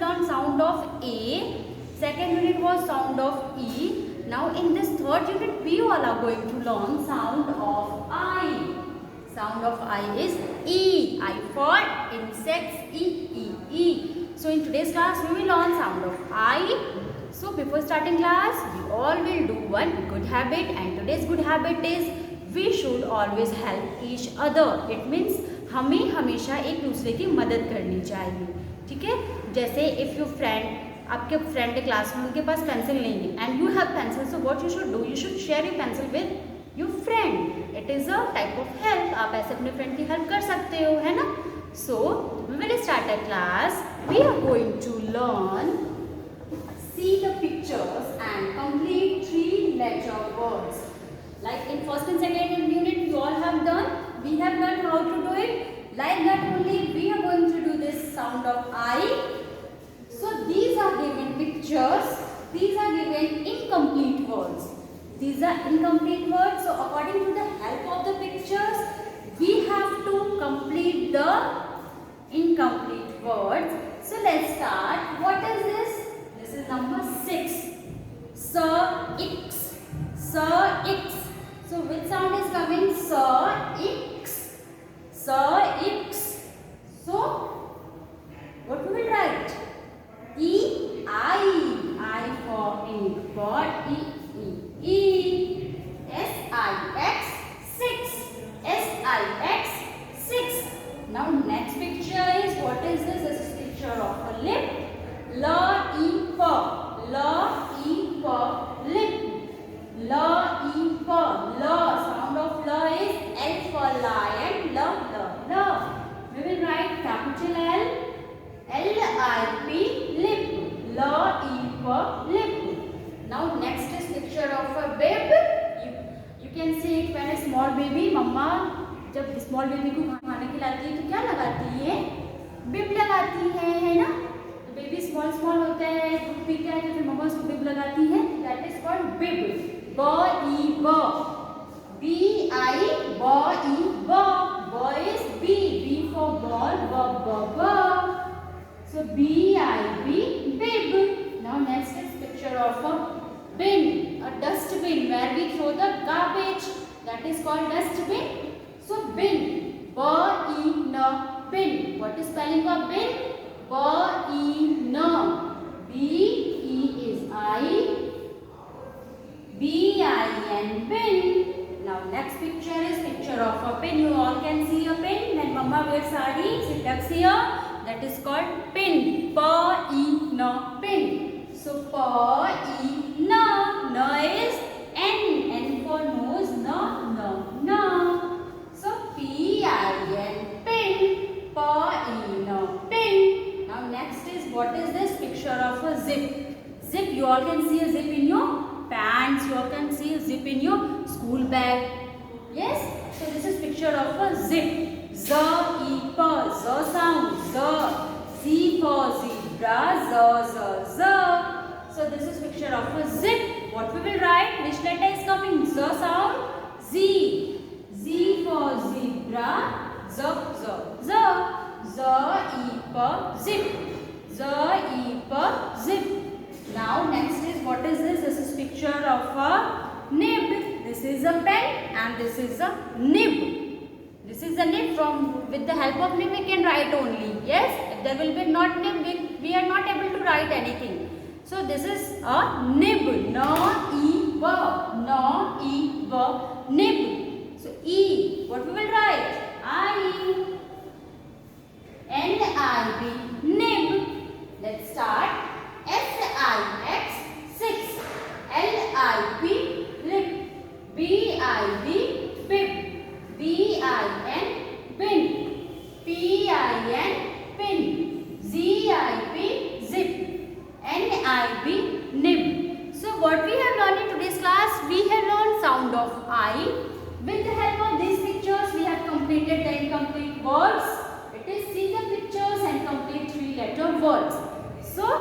learned sound of A. Second unit was sound of E. Now in this third unit, we all are going to learn sound of I. Sound of I is E. I for insects. E. So in today's class, we will learn sound of I. So before starting class, we all will do one good habit, and today's good habit is we should always help each other. It means हमें हमेशा एक दूसरे की मदद करनी चाहिए. ठीक है. जैसे इफ यू फ्रेंड, आपके फ्रेंड के क्लास में उनके पास पेंसिल नहीं है and you have pencil, so what you should do, you should share your pencil with your friend. It is a type of help. आप ऐसे अपने फ्रेंड की हेल्प कर सकते हो, है ना. So we will start a class. We are going to learn, see the pictures and complete 3-letter words. Like in first and second unit, you all have done. We have learned how to do it. Like that only, we are going to do this sound of I. So these are given pictures. These are given incomplete words. These are incomplete words. So according to the help of the pictures, we have to complete the incomplete words. So let's start. What is this? This is number 6. Sir, X. Sir, X. So which sound is coming? Sir, X. Sir, X. So what we will write? E, I. I for ink. What? E. S, I, X. 6. S, I, X. 6. Now next picture is, what is this? This is picture of a lip. L, E, P. L, E, P. Lip. L, E, P. L. Sound of L is L for lion. L. We will write capital L. L, I, P. Lip. L, E, P. Lip. Now next is picture of a babe. You can see it when a small baby. मम्मा जब small baby को खाने खिलाती है तो क्या लगाती है? बिब लगाती है ना. बेबी स्मॉल होता है, दूध पीता है, तो फिर मम्मा उसको बिब लगाती है. That is called bib. ब, ई, ब. बी, आई, ब, ई, ब. ब is B. B for ball. ब. So B, I, B, bib. Now next is picture of a bin, a dustbin where we throw the garbage. That is called dustbin. So bin. B, e, n, bin. What is spelling of bin? B, E, N. B, E is I. B, I, N, bin. Now next picture is picture of a pin. You all can see a pin. When mama wears sari, she tucks here. That is called pin. P, E, N, pin. So P, E, N. N is N. N for nose. N. So P, I, N, pin. P, E, N, pin. Now next is, what is this? Picture of a zip. Zip, you all can see a zip in your pants. You all can see a zip in your school bag. Yes? So this is picture of a zip. Z, E, P. Z sound. Z. Z for zebra. Z. So this is picture of a zip. What we will write? Which letter is coming? Z sound. Z. Z for zebra. Z. Z, E, P, zip. Z, E, P, zip. Now next is, what is this? This is picture of a nib. This is a pen and this is a nib. This is a nib. With the help of nib we can write only. Yes? If there will be not nib, we are not able to write anything. So this is a nib. N, E, B. N, E, B, nib. So E, what we will write? I. N-I-B, nib. Let's start. S-I-X, 6. L-I-P, lip. B-I-B, bib. B-I-N, bin. P-I-N, pin. Z-I-P, zip. N-I-B, nib. So what we have learned in today's class, we have learned sound of I. With the help of these pictures, we have completed the incomplete words. It is, see the pictures and complete 3-letter words. So